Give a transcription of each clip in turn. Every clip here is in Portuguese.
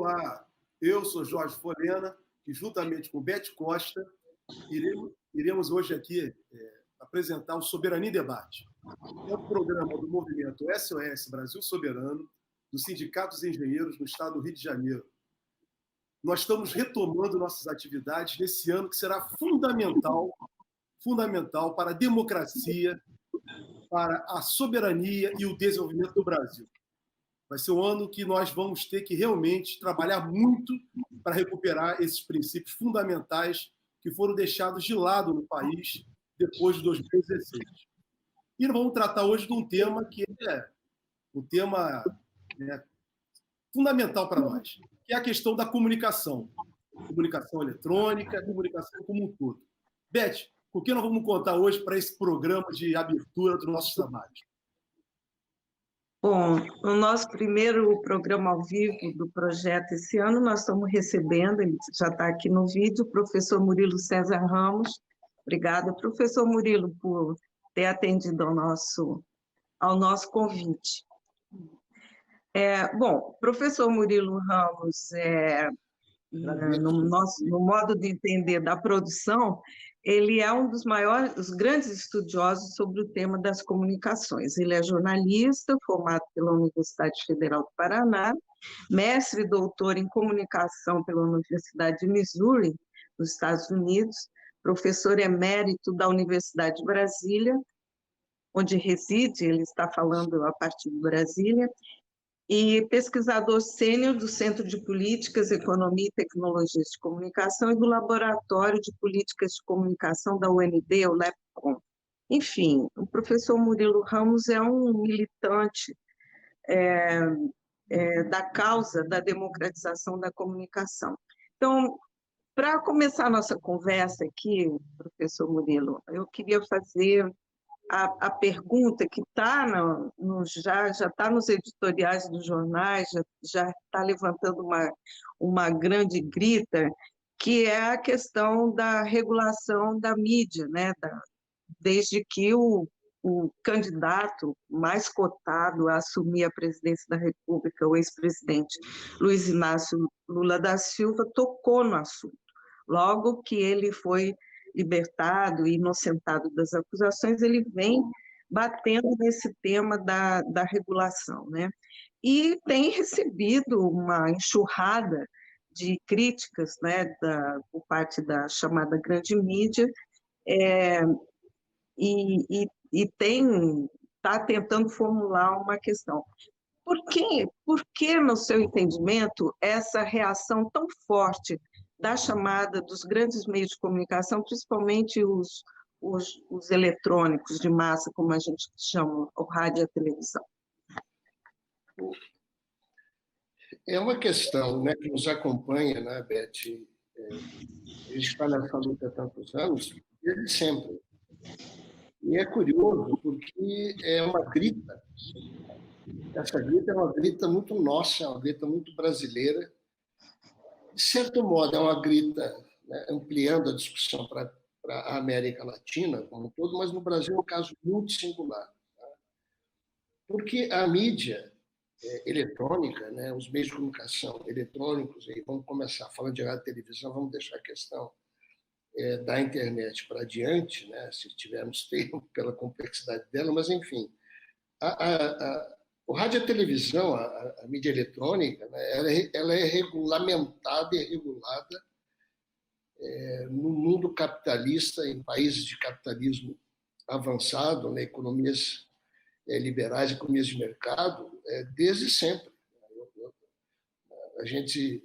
Olá, eu sou Jorge Forena e, juntamente com Beth Costa, iremos hoje aqui apresentar o Soberania em Debate. É um programa do movimento SOS Brasil Soberano, dos sindicatos engenheiros no estado do Rio de Janeiro. Nós estamos retomando nossas atividades nesse ano que será fundamental para a democracia, para a soberania e o desenvolvimento do Brasil. Vai ser um ano que nós vamos ter que realmente trabalhar muito para recuperar esses princípios fundamentais que foram deixados de lado no país depois de 2016. E nós vamos tratar hoje de um tema que é um tema fundamental para nós, que é a questão da comunicação. Comunicação eletrônica, comunicação como um todo. Beth, o que nós vamos contar hoje para esse programa de abertura dos nossos trabalhos? Bom, no nosso primeiro programa ao vivo do projeto esse ano, nós estamos recebendo, ele já está aqui no vídeo, o professor Murilo César Ramos. Obrigada, professor Murilo, por ter atendido ao nosso convite. Bom, professor Murilo Ramos, no modo de entender da produção, ele é um dos maiores, os grandes estudiosos sobre o tema das comunicações. Ele é jornalista, formado pela Universidade Federal do Paraná, mestre e doutor em comunicação pela Universidade de Missouri, nos Estados Unidos, professor emérito da Universidade de Brasília, onde reside, ele está falando a partir de Brasília, e pesquisador sênior do Centro de Políticas, Economia e Tecnologias de Comunicação e do Laboratório de Políticas de Comunicação da UNB, o LEPCOM. Enfim, o professor Murilo Ramos é um militante da causa da democratização da comunicação. Então, para começar a nossa conversa aqui, professor Murilo, eu queria fazer a pergunta que está já está nos editoriais dos jornais, já está levantando uma grande grita, que é a questão da regulação da mídia, né? Desde que o candidato mais cotado a assumir a presidência da República, o ex-presidente Luiz Inácio Lula da Silva, tocou no assunto. Logo que ele foi libertado e inocentado das acusações, ele vem batendo nesse tema da regulação, né? E tem recebido uma enxurrada de críticas, né, por parte da chamada grande mídia, e está tentando formular uma questão. Por que, no seu entendimento, essa reação tão forte da chamada dos grandes meios de comunicação, principalmente os eletrônicos de massa, como a gente chama, o rádio e a televisão? É uma questão, né, que nos acompanha, né, Beth? A gente está nessa luta há tantos anos, desde sempre. E é curioso, porque é uma grita. Essa grita é uma grita muito nossa, é uma grita muito brasileira. De certo modo, é uma grita, né, ampliando a discussão para a América Latina como um todo, mas no Brasil é um caso muito singular. Tá? Porque a mídia eletrônica, né, os meios de comunicação eletrônicos, e vamos começar falando de rádio e televisão, vamos deixar a questão da internet para adiante, né, se tivermos tempo, pela complexidade dela, mas, enfim, o rádio e a televisão, a mídia eletrônica, né, ela é regulamentada e regulada no mundo capitalista, em países de capitalismo avançado, né, economias liberais, economias de mercado, desde sempre. A gente,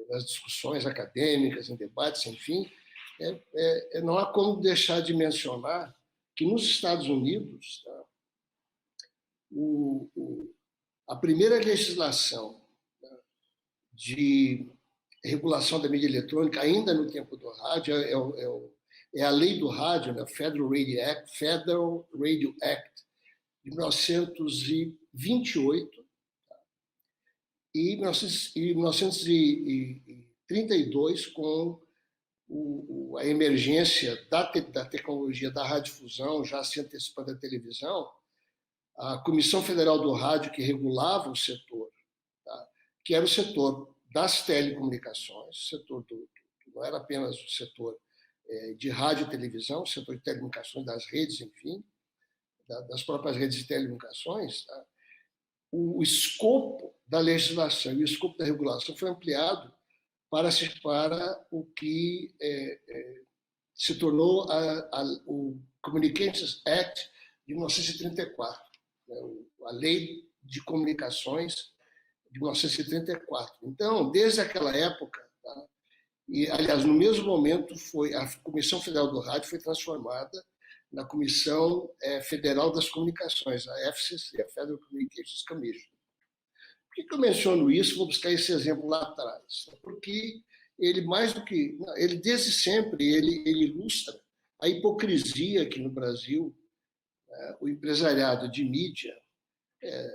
nas discussões acadêmicas, em debates, enfim, não há como deixar de mencionar que nos Estados Unidos, tá, a primeira legislação, né, de regulação da mídia eletrônica, ainda no tempo do rádio, é a lei do rádio, né, Federal Radio Act, de 1928, tá, e 1932, com a emergência da tecnologia da radiodifusão, já se antecipando à televisão, a Comissão Federal do Rádio, que regulava o setor, tá, que era o setor das telecomunicações, não era apenas o setor de rádio e televisão, o setor de telecomunicações, das redes, enfim, das próprias redes de telecomunicações, tá? O escopo da legislação e o escopo da regulação foi ampliado para o que se tornou o Communications Act de 1934, né? A Lei de Comunicações de 1934. Então, desde aquela época, tá? E, aliás, no mesmo momento, a Comissão Federal do Rádio foi transformada na Comissão Federal das Comunicações, a FCC, a Federal Communications Commission. Por que eu menciono isso? Vou buscar esse exemplo lá atrás. Porque ele, mais do que... Ele, desde sempre, ele ilustra a hipocrisia que, no Brasil, o empresariado de mídia,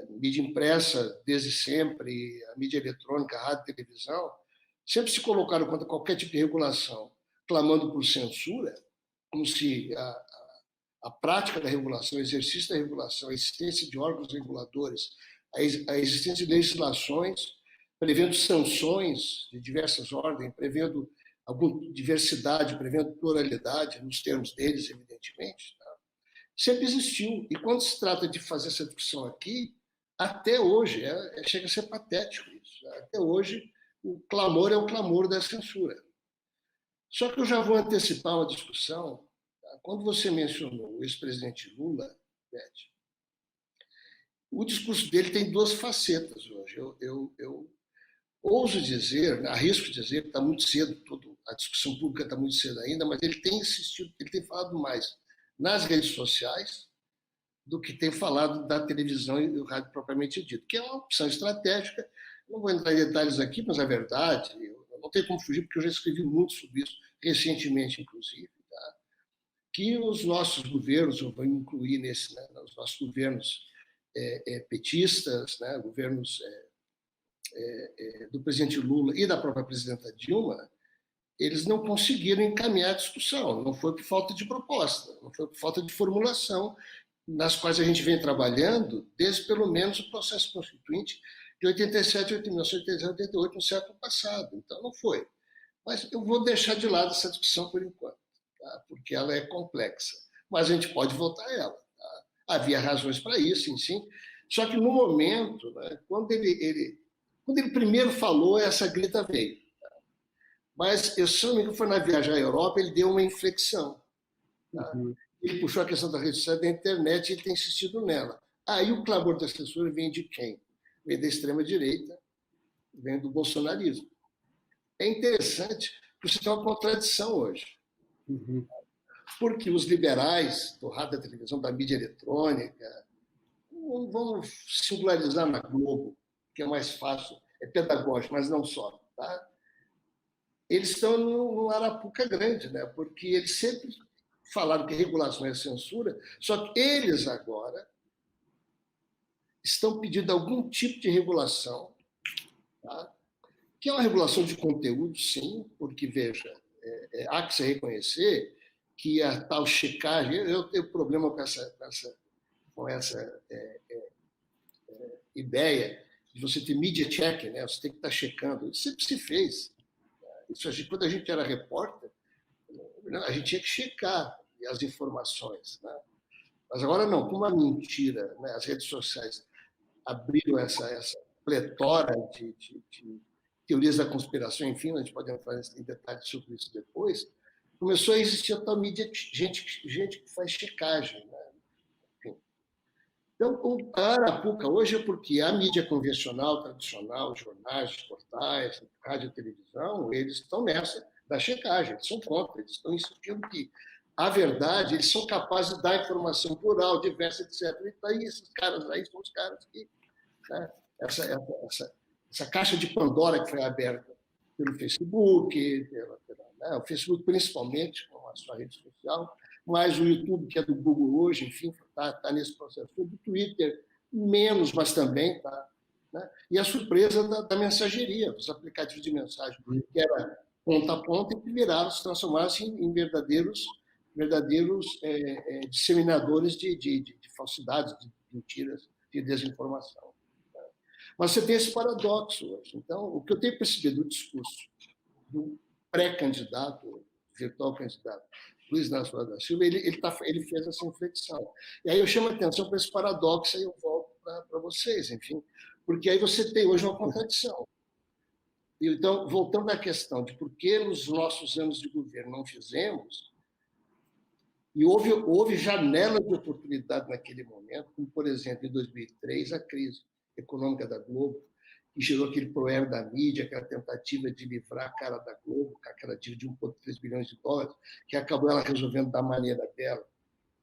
mídia impressa desde sempre, a mídia eletrônica, a rádio e televisão, sempre se colocaram contra qualquer tipo de regulação, clamando por censura, como se a prática da regulação, o exercício da regulação, a existência de órgãos reguladores, a existência de legislações, prevendo sanções de diversas ordens, prevendo alguma diversidade, prevendo pluralidade, nos termos deles, evidentemente, tá? Sempre existiu. E quando se trata de fazer essa discussão aqui, até hoje, chega a ser patético isso. Até hoje, o clamor é o clamor da censura. Só que eu já vou antecipar uma discussão. Tá? Quando você mencionou o ex-presidente Lula, Beth, o discurso dele tem duas facetas hoje. Eu ouso dizer, arrisco dizer, que está muito cedo, a discussão pública está muito cedo ainda, mas ele tem insistido, ele tem falado mais nas redes sociais do que tem falado da televisão e do rádio propriamente dito, que é uma opção estratégica. Não vou entrar em detalhes aqui, mas a verdade, eu não tenho como fugir, porque eu já escrevi muito sobre isso, recentemente, inclusive, tá? Que os nossos governos, eu vou incluir nesse, né, os nossos governos petistas, né, governos do presidente Lula e da própria presidenta Dilma, eles não conseguiram encaminhar a discussão. Não foi por falta de proposta, não foi por falta de formulação, nas quais a gente vem trabalhando desde pelo menos o processo constituinte de 87, 1988, no século passado. Então, não foi. Mas eu vou deixar de lado essa discussão por enquanto, tá? Porque ela é complexa. Mas a gente pode voltar a ela. Tá? Havia razões para isso, sim. Só que no momento, né, quando ele primeiro falou, essa grita veio. Tá? Mas, se não me engano, foi na viagem à Europa, ele deu uma inflexão. Tá? Uhum. Ele puxou a questão da rede social, da internet, e ele tem insistido nela. Aí o clamor da censura vem de quem? Vem da extrema-direita, vem do bolsonarismo. É interessante que você tem uma contradição hoje. Uhum. Porque os liberais do rádio, da televisão, da mídia eletrônica, vamos singularizar na Globo, que é mais fácil, é pedagógico, mas não só. Tá? Eles estão no Arapuca grande, né? Porque eles sempre falaram que regulação é censura, só que eles agora estão pedindo algum tipo de regulação, tá? Que é uma regulação de conteúdo, sim, porque, veja, há que se reconhecer que a tal checagem, eu tenho problema com essa ideia de você ter media check, né? Você tem que estar checando. Isso sempre se fez. Isso, quando a gente era repórter, a gente tinha que checar as informações, né? Mas agora não, como a mentira, né? As redes sociais abriram essa pletora de teorias da conspiração, enfim, a gente pode entrar em detalhes sobre isso depois, começou a existir a tal mídia, gente que faz checagem, né? Enfim. Então, a Arapuca hoje é porque a mídia convencional, tradicional, jornais, portais, rádio e televisão, eles estão nessa da checagem, eles são contra, eles estão insistindo que a verdade, eles são capazes de dar informação plural, diversa, etc. E aí, esses caras aí são os caras que... Né, essa caixa de Pandora que foi aberta pelo Facebook, né, o Facebook principalmente, com a sua rede social, mas o YouTube, que é do Google hoje, enfim, está nesse processo. O Twitter, menos, mas também está. Né? E a surpresa da mensageria, dos aplicativos de mensagem, que era ponta a ponta, e que se transformaram-se em verdadeiros disseminadores de falsidades, de mentiras, de desinformação. Mas você tem esse paradoxo hoje. Então, o que eu tenho percebido do discurso do pré-candidato, virtual candidato, Luiz Inácio Lula da Silva, ele fez essa inflexão. E aí eu chamo a atenção para esse paradoxo e eu volto para vocês, enfim, porque aí você tem hoje uma contradição. Então, voltando à questão de por que nos nossos anos de governo não fizemos, e houve janelas de oportunidade naquele momento, como, por exemplo, em 2003, a crise econômica da Globo, que gerou aquele proérdio da mídia, aquela tentativa de livrar a cara da Globo, com aquela dívida de 1,3 bilhões de dólares, que acabou ela resolvendo da maneira dela.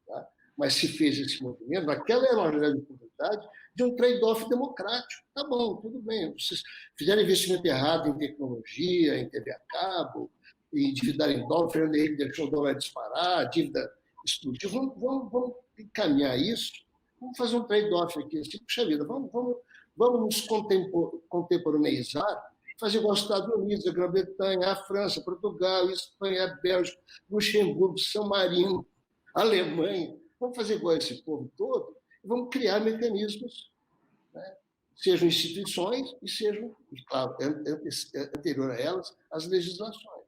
Tá? Mas se fez esse movimento, aquela era uma grande oportunidade de um trade-off democrático. Tá bom, tudo bem. Vocês fizeram investimento errado em tecnologia, em TV a cabo, em endividar em dólar, o Fernando Henrique deixou o dólar disparar, a dívida explodiu. Vamos encaminhar isso, vamos fazer um trade-off aqui. Assim, puxa vida, vamos nos contemporaneizar, fazer igual aos Estados Unidos, a Grã-Bretanha, a França, Portugal, a Espanha, a Bélgica, Luxemburgo, São Marino, a Alemanha. Vamos fazer igual a esse povo todo e vamos criar mecanismos, né? Sejam instituições e sejam, claro, anterior a elas, as legislações.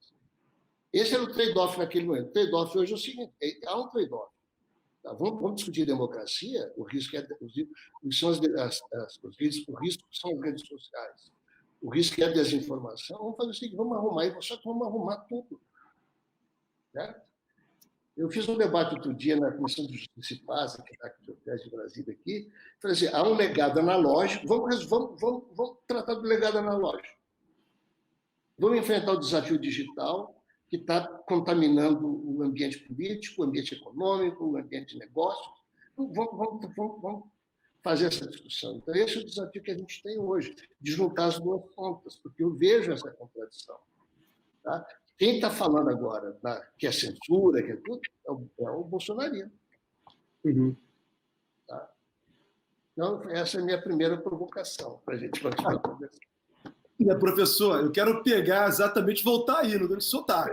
Esse era o trade-off naquele momento. O trade-off hoje é o seguinte, há um trade-off. Tá? Vamos discutir democracia, o risco são os riscos são as redes sociais. O risco é a desinformação. Vamos fazer o seguinte, vamos arrumar, e só que vamos arrumar tudo. Né? Eu fiz um debate outro dia na Comissão de Justiça e Paz, que está aqui de Brasília, aqui. Falei assim, há um legado analógico, vamos tratar do legado analógico. Vamos enfrentar o desafio digital, que está contaminando o ambiente político, o ambiente econômico, o ambiente de negócios. Vamos fazer essa discussão. Então, esse é o desafio que a gente tem hoje, de juntar as duas pontas, porque eu vejo essa contradição. Tá? Quem está falando agora que é censura, que é tudo, é o bolsonarismo. Uhum. Tá? Então, essa é a minha primeira provocação, para a gente continuar conversando. Professor, eu quero pegar exatamente, voltar aí, no onde o senhor está.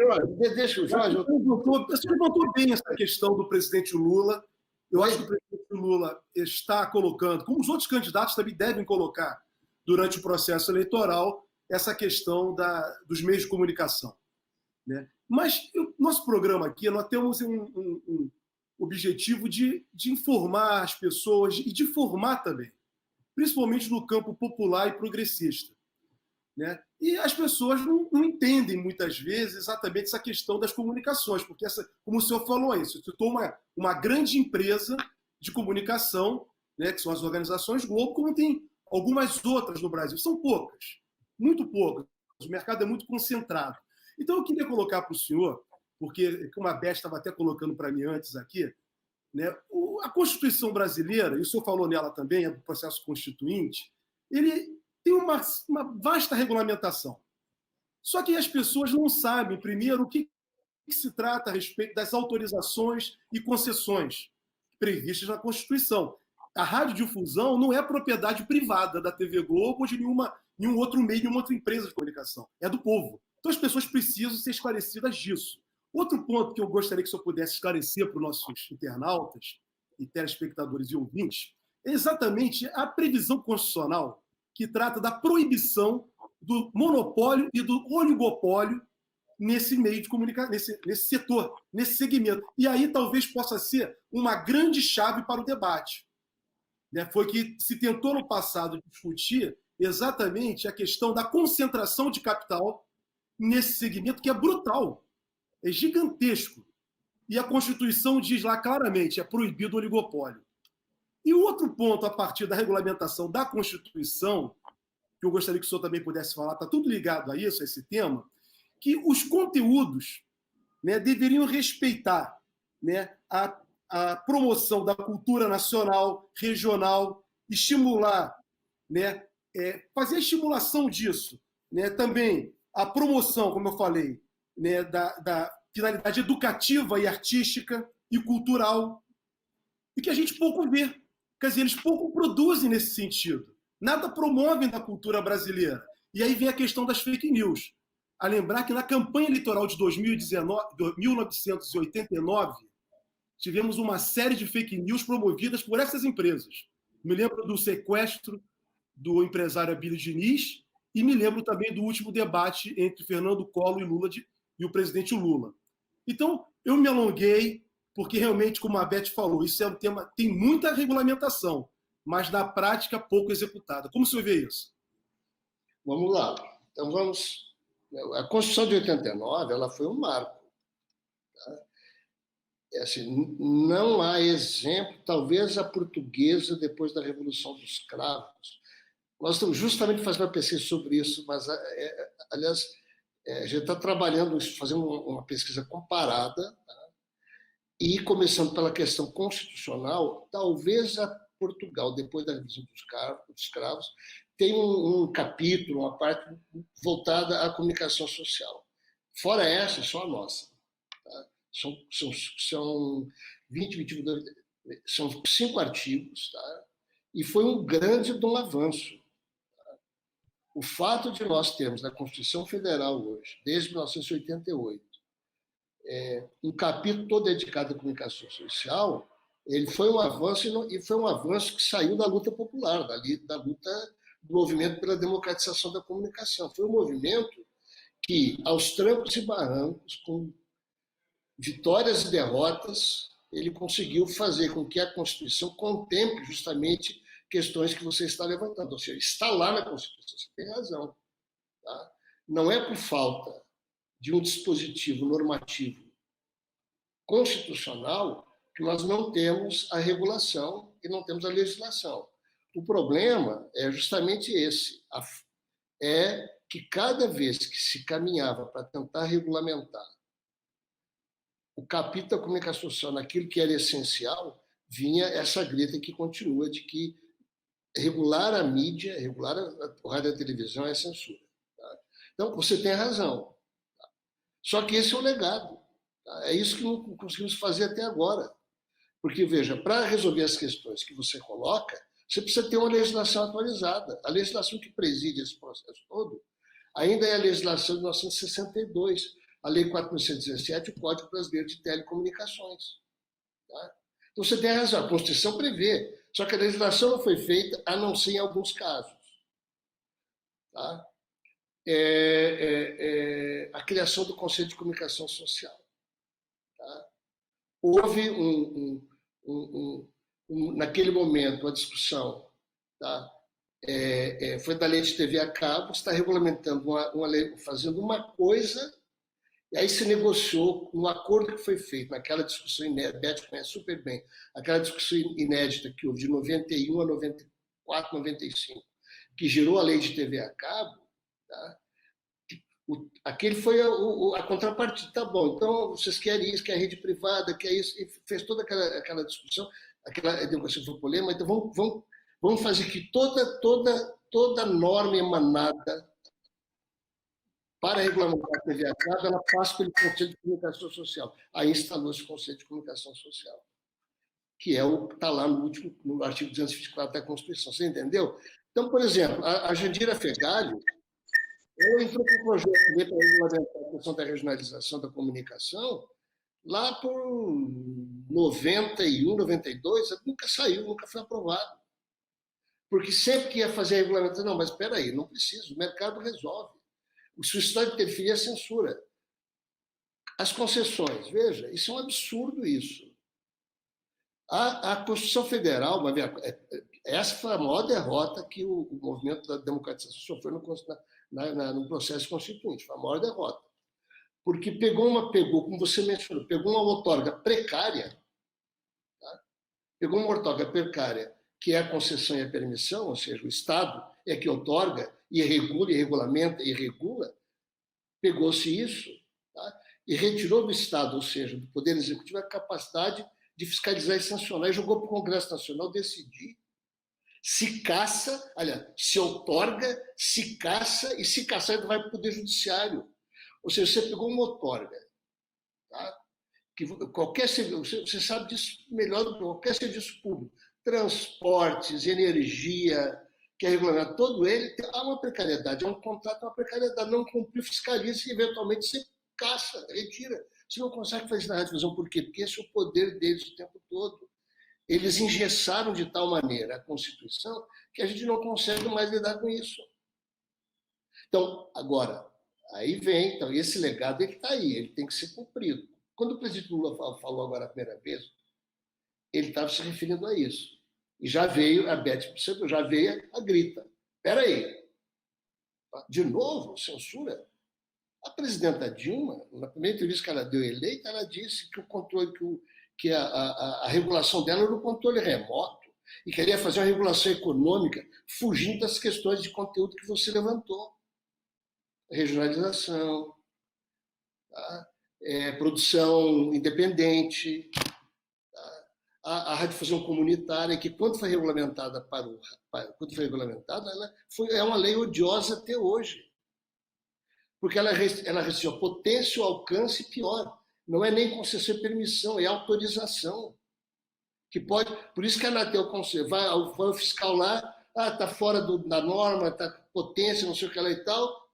Deixa o Jorge. Você levantou bem essa questão do presidente Lula. Eu acho que o presidente Lula está colocando, como os outros candidatos também devem colocar, durante o processo eleitoral, essa questão dos meios de comunicação. Né? Mas nosso programa aqui, nós temos um objetivo de informar as pessoas e de formar também, principalmente no campo popular e progressista. Né? E as pessoas não entendem, muitas vezes, exatamente essa questão das comunicações, porque, como o senhor falou aí, você citou uma grande empresa de comunicação, né, que são as organizações Globo, como tem algumas outras no Brasil. São poucas, muito poucas. O mercado é muito concentrado. Então, eu queria colocar para o senhor, porque, como a Beth estava até colocando para mim antes aqui, né, a Constituição brasileira, e o senhor falou nela também, é do processo constituinte, ele tem uma vasta regulamentação. Só que as pessoas não sabem, primeiro, o que se trata a respeito das autorizações e concessões previstas na Constituição. A radiodifusão não é propriedade privada da TV Globo ou de nenhum outro meio, nenhuma outra empresa de comunicação. É do povo. Então as pessoas precisam ser esclarecidas disso. Outro ponto que eu gostaria que o senhor pudesse esclarecer para os nossos internautas e telespectadores e ouvintes é exatamente a previsão constitucional que trata da proibição do monopólio e do oligopólio nesse meio de comunicação, nesse setor, nesse segmento. E aí talvez possa ser uma grande chave para o debate. Foi que se tentou no passado discutir exatamente a questão da concentração de capital nesse segmento, que é brutal, é gigantesco. E a Constituição diz lá claramente, é proibido o oligopólio. E o outro ponto, a partir da regulamentação da Constituição, que eu gostaria que o senhor também pudesse falar, está tudo ligado a isso, a esse tema, que os conteúdos, né, deveriam respeitar, né, a promoção da cultura nacional, regional, estimular, né, fazer a estimulação disso. Né, também a promoção, como eu falei, né, da finalidade educativa e artística e cultural, e que a gente pouco vê. Quer dizer, eles pouco produzem nesse sentido. Nada promovem da cultura brasileira. E aí vem a questão das fake news. A lembrar que na campanha eleitoral de 1989, tivemos uma série de fake news promovidas por essas empresas. Me lembro do sequestro do empresário Abílio Diniz, e me lembro também do último debate entre Fernando Collor e o presidente Lula. Então, eu me alonguei, porque realmente, como a Beth falou, isso é um tema, tem muita regulamentação, mas na prática pouco executada. Como o senhor vê isso? Vamos lá. Então, a Constituição de 89 ela foi um marco. Tá? Assim, não há exemplo, talvez a portuguesa, depois da Revolução dos Cravos. Nós estamos justamente fazendo uma pesquisa sobre isso, mas, aliás, a gente está trabalhando, fazendo uma pesquisa comparada, tá? E começando pela questão constitucional, talvez a Portugal, depois da Revolução dos Cravos, tem um capítulo, uma parte voltada à comunicação social. Fora essa, só a nossa. Tá? São 22, são 5 artigos, tá? E foi um grande avanço. Tá? O fato de nós termos na Constituição Federal hoje, desde 1988, um capítulo todo dedicado à comunicação social, ele foi um avanço, e foi um avanço que saiu da luta popular, da luta do movimento pela democratização da comunicação. Foi um movimento que, aos trancos e barrancos, com vitórias e derrotas, ele conseguiu fazer com que a Constituição contemple justamente questões que você está levantando. Ou seja, está lá na Constituição, você tem razão. Tá? Não é por falta de um dispositivo normativo constitucional que nós não temos a regulação e não temos a legislação. O problema é justamente esse, é que cada vez que se caminhava para tentar regulamentar o capítulo da comunicação social naquilo que era essencial, vinha essa grita que continua de que regular a mídia, regular a rádio e a televisão é censura. Tá? Então, você tem razão. Tá? Só que esse é o legado. Tá? É isso que não conseguimos fazer até agora. Porque, veja, para resolver as questões que você coloca, você precisa ter uma legislação atualizada. A legislação que preside esse processo todo ainda é a legislação de 1962, a Lei 4.117, o Código Brasileiro de Telecomunicações. Tá? Então, você tem razão, a Constituição prevê, só que a legislação não foi feita, a não ser em alguns casos. Tá? A criação do Conselho de Comunicação Social. Tá? Houve naquele momento, a discussão, tá? Foi da lei de TV a cabo, está regulamentando uma lei, fazendo uma coisa, e aí se negociou um acordo que foi feito naquela discussão inédita, Beth conhece super bem, aquela discussão inédita que houve de 91 a 94, 95, que gerou a lei de TV a cabo, tá? Aquele foi a contrapartida. Tá bom, então vocês querem isso, quer rede privada, quer isso, e fez toda aquela discussão, aquela negociação foi polêmica, então vamos fazer que toda norma emanada para regulamentar a TV a cabo, ela passa pelo Conselho de Comunicação Social. Aí instalou-se o Conselho de Comunicação Social, que é o que está lá no artigo 224 da Constituição. Você entendeu? Então, por exemplo, a Jandira Fegali, ela entrou com um projeto de lei para regulamentar a questão da regionalização da comunicação lá por 91, 92, nunca saiu, nunca foi aprovado. Porque sempre que ia fazer a regulamentação, não, mas espera aí, não precisa, o mercado resolve. O seu estado de interferir é censura. As concessões, veja, isso é um absurdo isso. A Constituição Federal, essa foi a maior derrota que o movimento da democratização sofreu no processo constituinte, foi a maior derrota. Porque pegou, como você mencionou, pegou uma outorga precária, tá? Pegou uma outorga precária, que é a concessão e a permissão, ou seja, o Estado é que outorga e regula, e regulamenta e regula, pegou-se isso, tá? E retirou do Estado, ou seja, do Poder Executivo, a capacidade de fiscalizar e sancionar, e jogou para o Congresso Nacional decidir se caça, aliás, se outorga, se caça, e se caçar ainda vai para o Poder Judiciário. Ou seja, você pegou uma outorga, tá? Que qualquer serviço, você sabe disso melhor do que qualquer serviço público, transportes, energia, que é regulamentado, todo ele, há uma precariedade, há um contrato, uma precariedade, não cumprir, fiscaliza e eventualmente você caça, retira. Você não consegue fazer na radiodifusão, por quê? Porque esse é o poder deles o tempo todo. Eles engessaram de tal maneira a Constituição que a gente não consegue mais lidar com isso. Então, agora, aí vem, então, esse legado está aí, ele tem que ser cumprido. Quando o presidente Lula falou agora a primeira vez, ele estava se referindo a isso. E já veio a Beth, já veio a grita. Espera aí, de novo, censura? A presidenta Dilma, na primeira entrevista que ela deu eleita, ela disse que o controle, que a regulação dela era um controle remoto e queria fazer uma regulação econômica fugindo das questões de conteúdo que você levantou. Regionalização, tá? Produção independente, tá? A radiodifusão comunitária, que quando foi regulamentada é uma lei odiosa até hoje. Porque ela restringe a potência, o alcance, e pior, não é nem concessão e permissão, é autorização. Que pode, por isso que a Anatel vai o fiscal lá, está fora da norma, está potência, não sei o que lá e tal,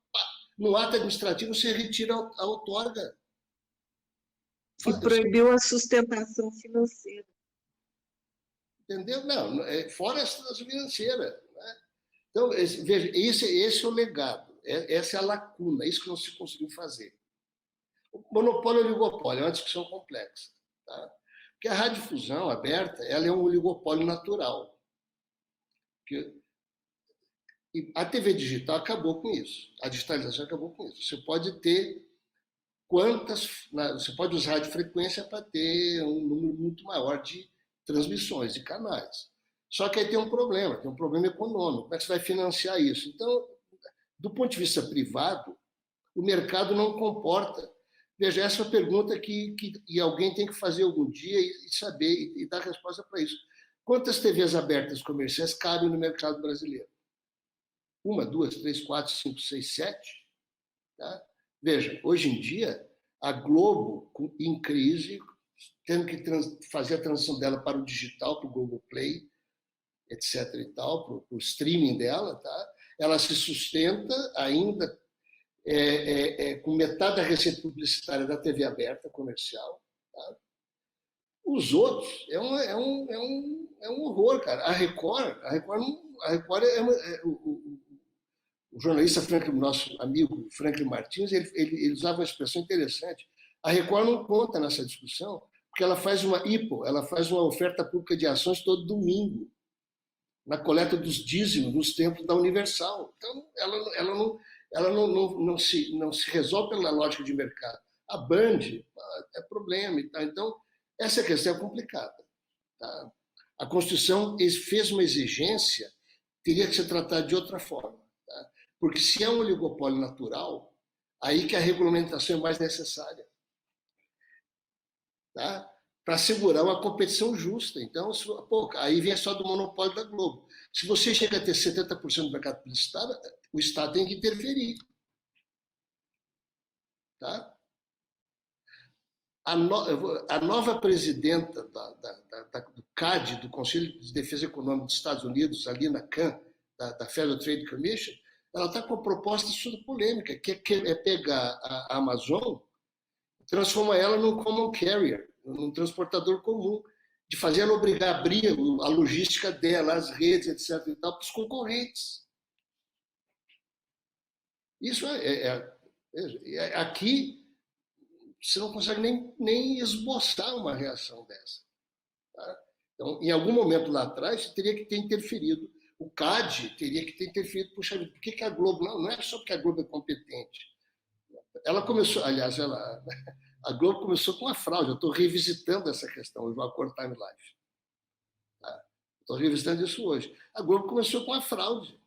no ato administrativo você retira a outorga. E proibiu a sustentação financeira. Entendeu? Não, fora a sustentação financeira. Né? Então, veja, esse é o legado. Essa é a lacuna, isso que não se conseguiu fazer. O monopólio e o oligopólio é uma discussão complexa. Tá? Porque a radiodifusão aberta ela é um oligopólio natural. E a TV digital acabou com isso. A digitalização acabou com isso. Você pode ter você pode usar radiofrequência para ter um número muito maior de transmissões, de canais. Só que aí tem um problema econômico. Como é que você vai financiar isso? Então, do ponto de vista privado, o mercado não comporta. Veja, essa é uma pergunta que alguém tem que fazer algum dia e saber e dar resposta para isso. Quantas TVs abertas comerciais cabem no mercado brasileiro? 1, 2, 3, 4, 5, 6, 7? Tá? Veja, hoje em dia, a Globo, em crise, tendo que fazer a transição dela para o digital, para o Globoplay, etc. e tal, para o streaming dela, tá? Ela se sustenta ainda com metade da receita publicitária da TV aberta, comercial. Tá? Os outros é um horror, cara. A Record o jornalista nosso amigo Franklin Martins, ele usava uma expressão interessante. A Record não conta nessa discussão, porque ela faz uma IPO, ela faz uma oferta pública de ações todo domingo, na coleta dos dízimos nos templos da Universal. Então, ela não se resolve pela lógica de mercado. A Band é problema. Tá? Então, essa questão é complicada. Tá? A Constituição fez uma exigência, teria que ser tratada de outra forma. Tá? Porque se é um oligopólio natural, aí que a regulamentação é mais necessária. Tá? Para assegurar uma competição justa. Então, aí vem só do monopólio da Globo. Se você chega a ter 70% do mercado publicitário, o Estado tem que interferir. Tá? A nova presidenta do CAD, do Conselho de Defesa Econômica dos Estados Unidos, ali na CAN, da Federal Trade Commission, ela está com uma proposta super polêmica, que é pegar a Amazon, transformar ela num common carrier, num transportador comum, de fazer ela obrigar a abrir a logística dela, as redes, etc., e tal, para os concorrentes. Isso aqui você não consegue nem esboçar uma reação dessa. Tá? Então, em algum momento lá atrás, você teria que ter interferido. O CAD teria que ter interferido. Puxa vida, por que a Globo não é só porque a Globo é competente. Ela começou, aliás, a Globo começou com uma fraude. Eu estou revisitando essa questão hoje, o Accord Time Life. Tá? Estou revisitando isso hoje. A Globo começou com a fraude.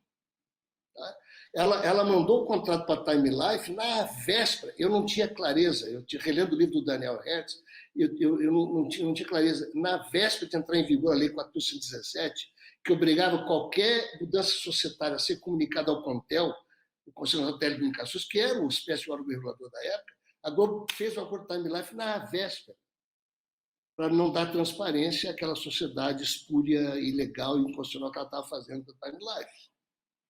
Tá? Ela mandou o contrato para a Time Life na véspera. Eu não tinha clareza. Eu relendo o livro do Daniel Hertz, eu não tinha clareza. Na véspera de entrar em vigor a Lei 4.117, que obrigava qualquer mudança societária a ser comunicada ao CONTEL, o Conselho Nacional de Telecomunicações, que era uma espécie de órgão regulador da época, a Globo fez o Accord Time Life na véspera, para não dar transparência àquela sociedade espúria, ilegal e inconstitucional que ela estava fazendo com a Time Life.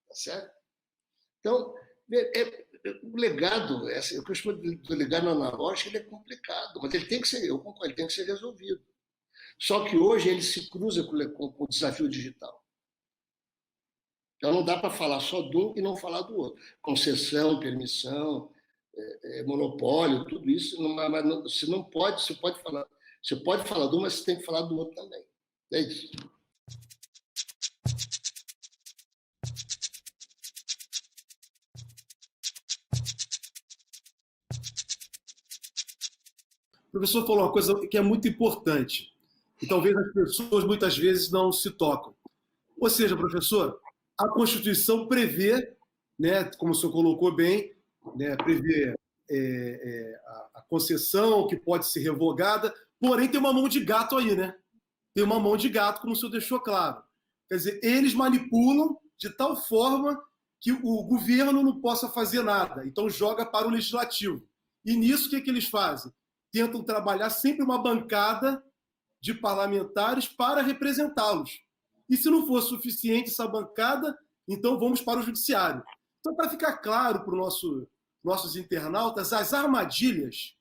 Tá certo? Então, o legado, o que eu chamo de legado analógico, ele é complicado, mas ele tem que ser, eu concordo, ele tem que ser resolvido. Só que hoje ele se cruza com o desafio digital. Então não dá para falar só de um e não falar do outro. Concessão, permissão, monopólio, tudo isso, mas você não pode, você pode falar de um, mas você tem que falar do outro também. É isso. O professor falou uma coisa que é muito importante, e talvez as pessoas muitas vezes não se tocam. Ou seja, professor, a Constituição prevê, né, como o senhor colocou bem, né, prevê a concessão que pode ser revogada, porém tem uma mão de gato aí, né? Tem uma mão de gato, como o senhor deixou claro. Quer dizer, eles manipulam de tal forma que o governo não possa fazer nada, então joga para o legislativo. E nisso, o que eles fazem? Tentam trabalhar sempre uma bancada de parlamentares para representá-los. E se não for suficiente essa bancada, então vamos para o judiciário. Então, para ficar claro para os nossos internautas, as armadilhas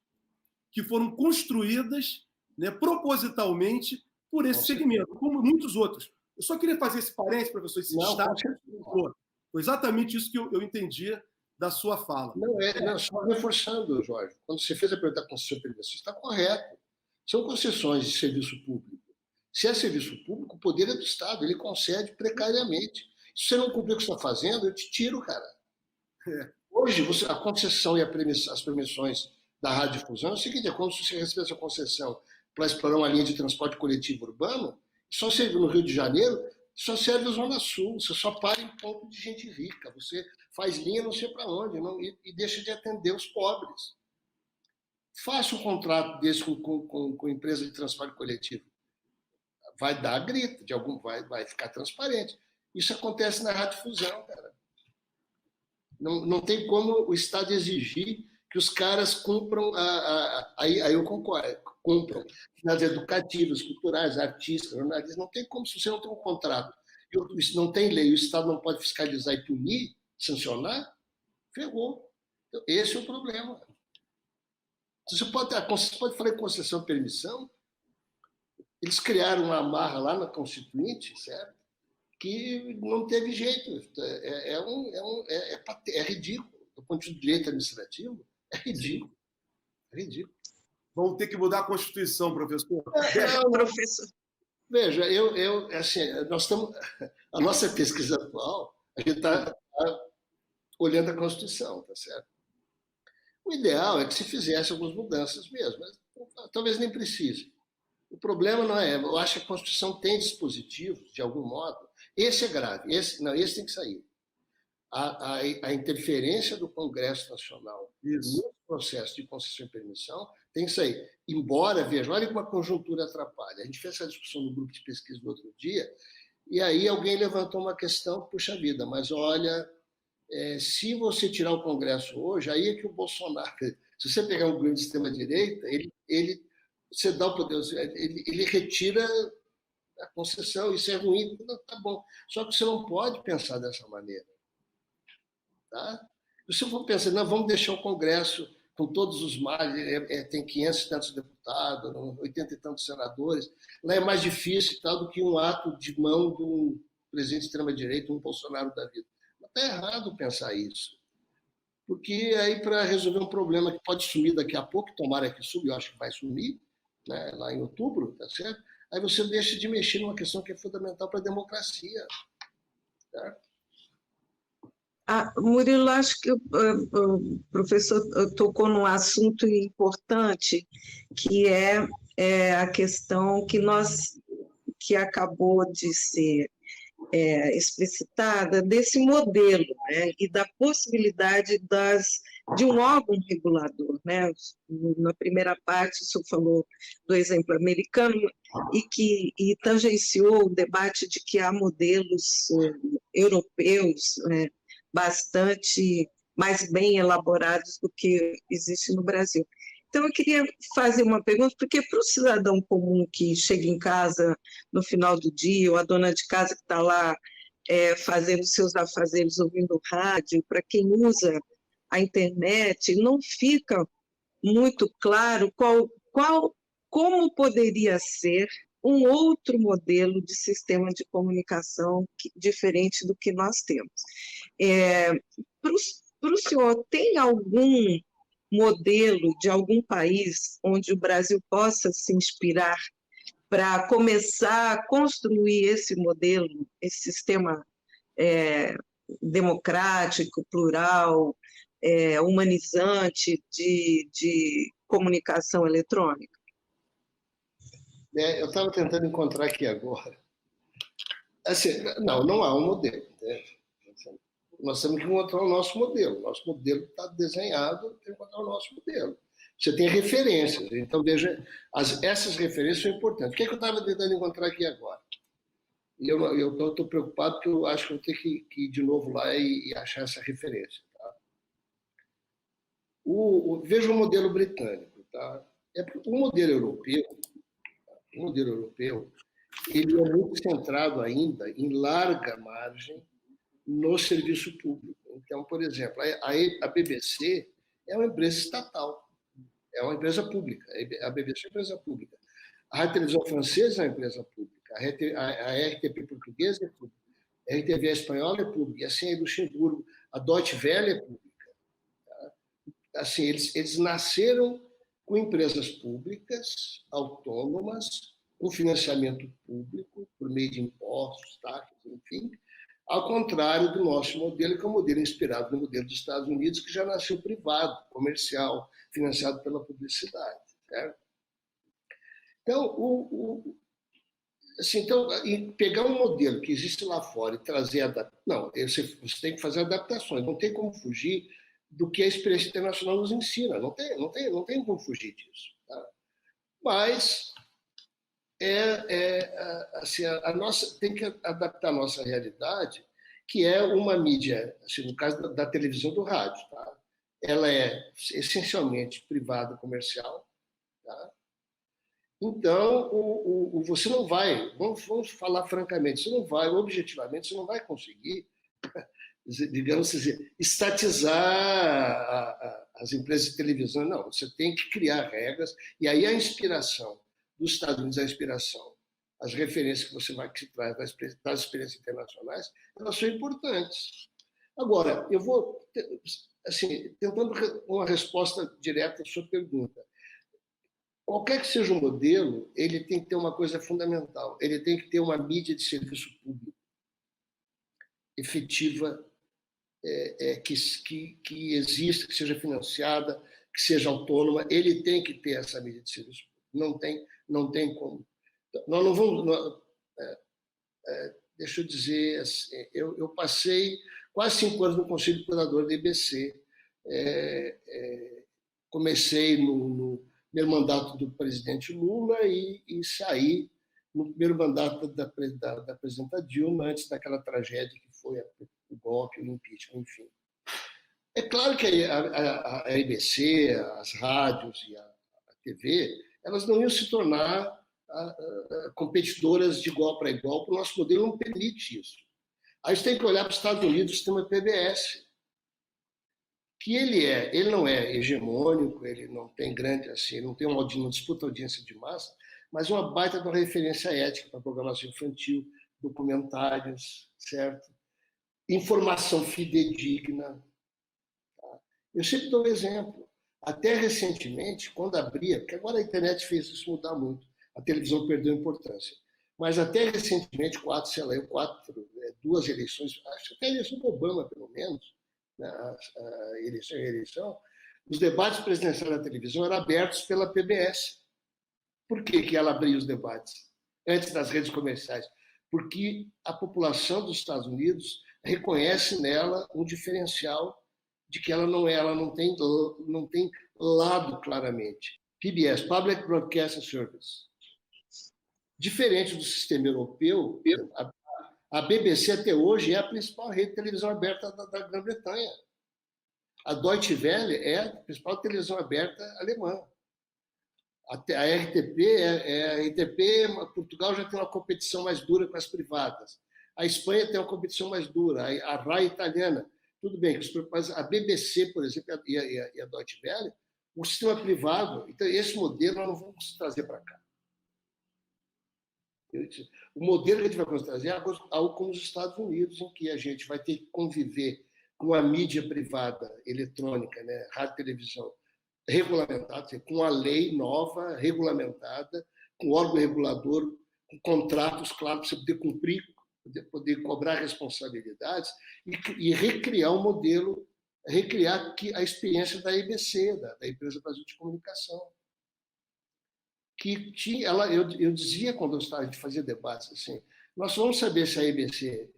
que foram construídas, né, propositalmente por esse segmento, como muitos outros. Eu só queria fazer esse parênteses, professor, esse destaque. Foi exatamente isso que eu entendia da sua fala. Não, só reforçando, Jorge. Quando você fez a pergunta da concessão de permissão, está correto. São concessões de serviço público. Se é serviço público, o poder é do Estado, ele concede precariamente. Se você não cumprir o que você está fazendo, eu te tiro, cara. Hoje, a concessão e as permissões da radiodifusão é o seguinte: é como se você recebesse a concessão para explorar uma linha de transporte coletivo urbano, só serve no Rio de Janeiro, só serve a Zona Sul, você só para em ponto de gente rica, você faz linha não sei para onde, não, e deixa de atender os pobres. Faça um contrato desse com empresa de transporte coletivo. Vai dar grito, vai ficar transparente. Isso acontece na radiodifusão, cara. Não tem como o Estado exigir que os caras cumpram, aí eu concordo, cumpram nas educativas, culturais, artísticas, jornalistas. Não tem como, se você não tem um contrato, se não tem lei, o Estado não pode fiscalizar e punir, sancionar, ferrou. Então, esse é o problema. Você pode falar em concessão e permissão, eles criaram uma amarra lá na Constituinte, certo? Que não teve jeito. É ridículo. Do ponto de vista de direito administrativo, é ridículo. É ridículo. Vamos ter que mudar a Constituição, professor. Professor. Veja, assim, nós estamos. A nossa pesquisa atual, a gente está olhando a Constituição, tá certo? O ideal é que se fizesse algumas mudanças mesmo, mas talvez nem precise. O problema não é. Eu acho que a Constituição tem dispositivos, de algum modo. Esse é grave. Esse tem que sair. A interferência do Congresso Nacional no processo de concessão e permissão tem que sair. Embora, veja, olha como a conjuntura atrapalha. A gente fez essa discussão no grupo de pesquisa no outro dia, e aí alguém levantou uma questão, puxa vida, mas olha, se você tirar o Congresso hoje, aí é que o Bolsonaro, se você pegar um governo de extrema-direita, você dá o poder, ele retira a concessão, isso é ruim, não, tá bom. Só que você não pode pensar dessa maneira. Tá? Se eu for pensar, não, vamos deixar o Congresso com todos os males, tem 500 e tantos deputados, 80 e tantos senadores, lá é mais difícil tal, do que um ato de mão de um presidente de extrema-direita, um Bolsonaro da vida. Mas está errado pensar isso. Porque aí, para resolver um problema que pode sumir daqui a pouco, tomara que suba, eu acho que vai sumir, né, lá em outubro, tá certo? Aí você deixa de mexer numa questão que é fundamental para a democracia. Certo? Murilo, acho que o professor tocou num assunto importante, que é a questão que acabou de ser explicitada desse modelo, né, e da possibilidade de um órgão regulador, né? Na primeira parte, o senhor falou do exemplo americano e tangenciou o debate de que há modelos europeus, né, bastante mais bem elaborados do que existe no Brasil. Então, eu queria fazer uma pergunta, porque para o cidadão comum que chega em casa no final do dia, ou a dona de casa que está lá fazendo seus afazeres, ouvindo rádio, para quem usa a internet, não fica muito claro como poderia ser um outro modelo de sistema de comunicação diferente do que nós temos. Para o senhor, tem algum modelo de algum país onde o Brasil possa se inspirar para começar a construir esse modelo, esse sistema democrático, plural, humanizante de comunicação eletrônica? Eu estava tentando encontrar aqui agora. Assim, não há um modelo. Né? Nós temos que encontrar o nosso modelo. Nosso modelo está desenhado, tem que encontrar o nosso modelo. Você tem referências. Então, veja, essas referências são importantes. O que é que eu estava tentando encontrar aqui agora? E eu estou preocupado porque eu acho que eu vou ter que ir de novo lá e achar essa referência. Tá? Veja o modelo britânico. Tá? O modelo europeu, ele é muito centrado ainda, em larga margem, no serviço público. Então, por exemplo, a BBC é uma empresa estatal, é uma empresa pública. A BBC é uma empresa pública. A Rádio Televisão Francesa é uma empresa pública. A RTP portuguesa é pública. A RTV espanhola é pública. E assim, em Luxemburgo, a Deutsche Welle é pública. Tá? Assim, eles nasceram com empresas públicas, autônomas, com financiamento público, por meio de impostos, taxas, enfim, ao contrário do nosso modelo, que é um modelo inspirado no modelo dos Estados Unidos, que já nasceu privado, comercial, financiado pela publicidade. Certo? Então, pegar um modelo que existe lá fora e trazer... Não, você tem que fazer adaptações, não tem como fugir do que a experiência internacional nos ensina, não tem como fugir disso. Tá? Mas assim, tem que adaptar a nossa realidade, que é uma mídia, assim, no caso da televisão, do rádio. Tá? Ela é essencialmente privada, comercial. Tá? Então, você não vai, vamos falar francamente, você não vai, objetivamente, você não vai conseguir, digamos assim, estatizar as empresas de televisão. Não, você tem que criar regras, e aí a inspiração dos Estados Unidos, a inspiração, as referências que você vai traz das experiências internacionais, elas são importantes. Agora, eu vou, assim, tentando uma resposta direta à sua pergunta. Qualquer que seja o modelo, ele tem que ter uma coisa fundamental. Ele tem que ter uma mídia de serviço público efetiva, que exista, que seja financiada, que seja autônoma. Ele tem que ter essa mídia de serviço público. Não tem como. Nós não vamos... deixa eu dizer, assim, eu passei quase 5 anos no Conselho Curador da IBC. Comecei no primeiro mandato do presidente Lula e saí no primeiro mandato da presidenta Dilma, antes daquela tragédia que foi o golpe, o impeachment, enfim. É claro que a IBC, as rádios e a TV, elas não iam se tornar competidoras de igual para igual, porque o nosso modelo não permite isso. A gente tem que olhar para os Estados Unidos, o sistema PBS, que ele não é hegemônico, ele não tem grande, assim, não disputa audiência de massa, mas uma baita de uma referência ética para programação infantil, documentários, certo? Informação fidedigna. Tá? Eu sempre dou um exemplo. Até recentemente, quando abria, porque agora a internet fez isso mudar muito, a televisão perdeu importância, mas até recentemente, 2 eleições, acho que até a eleição do Obama, pelo menos, a eleição, os debates presidenciais da televisão eram abertos pela PBS. Por que ela abria os debates antes das redes comerciais? Porque a população dos Estados Unidos reconhece nela um diferencial de que ela não tem lado claramente. PBS, Public Broadcasting Service. Diferente do sistema europeu, a BBC até hoje é a principal rede de televisão aberta da Grã-Bretanha. A Deutsche Welle é a principal televisão aberta alemã. A RTP, Portugal já tem uma competição mais dura com as privadas. A Espanha tem uma competição mais dura. A RAI italiana, tudo bem, mas a BBC, por exemplo, e a Deutsche Welle, o sistema privado, então esse modelo nós não vamos trazer para cá. O modelo que a gente vai trazer é algo como os Estados Unidos, em que a gente vai ter que conviver com a mídia privada eletrônica, né, rádio e televisão, regulamentada, com a lei nova, regulamentada, com órgão regulador, com contratos claros para você poder cumprir, poder cobrar responsabilidades e recriar um modelo, recriar a experiência da EBC, da Empresa Brasil de Comunicação. Que tinha, eu dizia quando a gente fazia debates assim, nós vamos saber se a EBC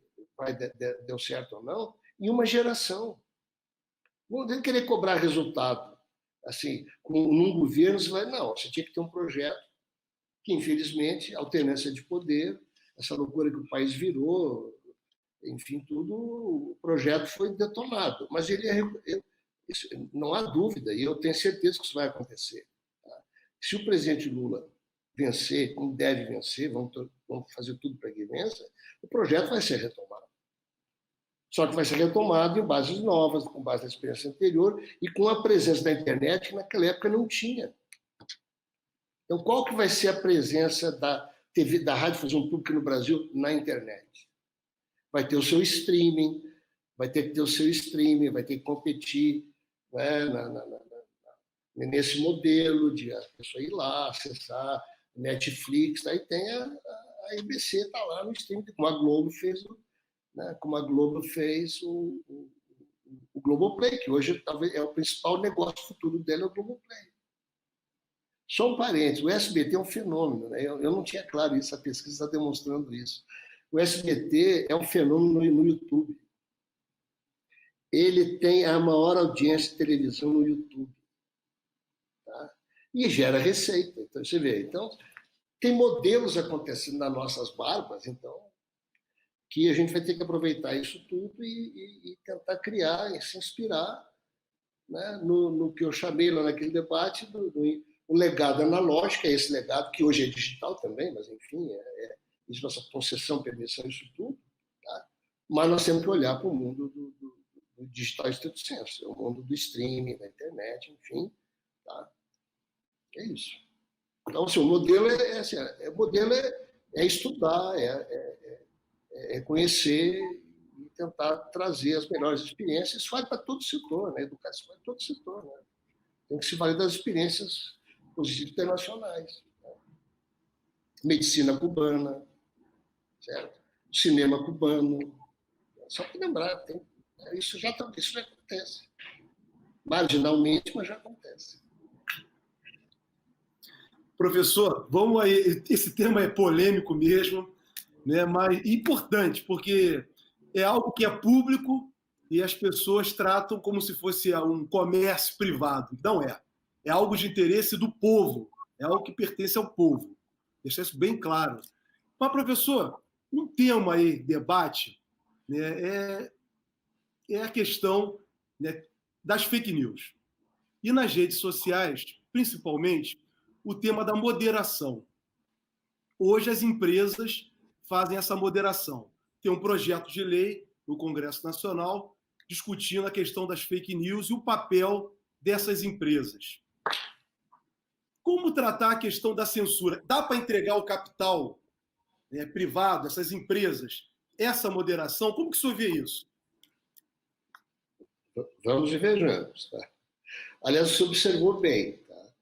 deu certo ou não em uma geração. Não tem que querer cobrar resultado. Assim, num governo, você vai, não, você tinha que ter um projeto que, infelizmente, alternância de poder, essa loucura que o país virou, enfim, tudo, o projeto foi detonado. Mas não há dúvida, e eu tenho certeza que isso vai acontecer. Tá? Se o presidente Lula vencer, como deve vencer, vamos fazer tudo para que vença, o projeto vai ser retomado. Só que vai ser retomado em bases novas, com base na experiência anterior e com a presença da internet que naquela época não tinha. Então, qual que vai ser a presença da TV, da Radiodifusão Pública no Brasil na internet? Vai ter o seu streaming, vai ter que ter o seu streaming, vai ter que competir, né, nesse modelo de a pessoa ir lá, acessar Netflix, aí tem a EBC, está lá no streaming, como a Globo fez, né, como a Globo fez o Globoplay, que hoje talvez é o principal negócio futuro dela, é o Globoplay. Só um parênteses, o SBT é um fenômeno, né? Eu não tinha claro isso, a pesquisa está demonstrando isso. O SBT é um fenômeno no YouTube. Ele tem a maior audiência de televisão no YouTube. Tá? E gera receita. Então, você vê. Então, tem modelos acontecendo nas nossas barbas, então, que a gente vai ter que aproveitar isso tudo e tentar criar e se inspirar, né, no que eu chamei lá naquele debate, o legado analógico, é esse legado que hoje é digital também, mas, enfim, isso, nossa concessão, permissão, isso tudo. Tá? Mas nós temos que olhar para o mundo do digital estrito senso, o mundo do streaming, da internet, enfim. Tá? É isso. Então, assim, o modelo é estudar, é conhecer e tentar trazer as melhores experiências. Isso vale para todo o setor, né? Educação vale para todo o setor. Né? Tem que se valer das experiências positivas internacionais. Né? Medicina cubana, certo? Cinema cubano. Só para lembrar, isso já acontece. Marginalmente, mas já acontece. Professor, vamos aí. Esse tema é polêmico mesmo, né? Mas importante, porque é algo que é público e as pessoas tratam como se fosse um comércio privado. Não é. É algo de interesse do povo, é algo que pertence ao povo. Deixar isso bem claro. Mas, professor, um tema aí, debate, né, é a questão, né, das fake news. E nas redes sociais, principalmente, o tema da moderação. Hoje as empresas fazem essa moderação. Tem um projeto de lei no Congresso Nacional discutindo a questão das fake news e o papel dessas empresas. Como tratar a questão da censura? Dá para entregar ao capital, né, privado, essas empresas, essa moderação? Como que o senhor vê isso? Vamos e vejamos. Tá? Aliás, você observou bem. Tá?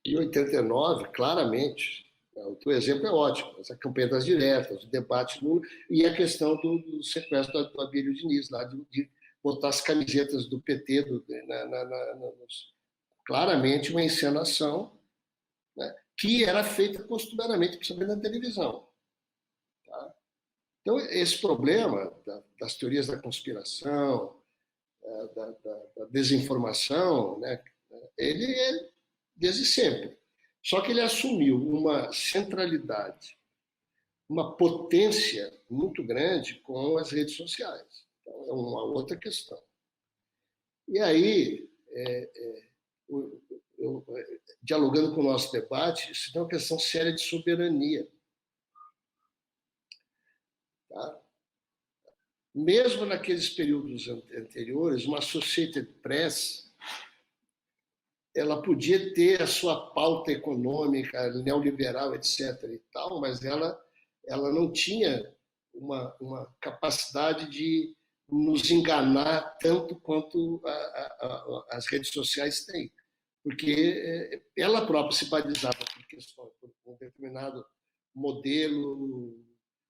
Em 89, claramente, o teu exemplo é ótimo, essa campanha das diretas, o debate Lula e a questão do sequestro do Abílio Diniz, lá de botar as camisetas do PT claramente uma encenação, né, que era feita costumeiramente, principalmente na televisão. Tá? Então, esse problema das teorias da conspiração, da desinformação, né, ele é desde sempre. Só que ele assumiu uma centralidade, uma potência muito grande com as redes sociais. Então, é uma outra questão. E aí, dialogando com o nosso debate, isso é uma questão séria de soberania. Tá? Mesmo naqueles períodos anteriores, uma Associated Press ela podia ter a sua pauta econômica, neoliberal, etc. e tal, mas ela não tinha uma capacidade de nos enganar tanto quanto as redes sociais têm, porque ela própria se balizava por questões, por um determinado modelo, um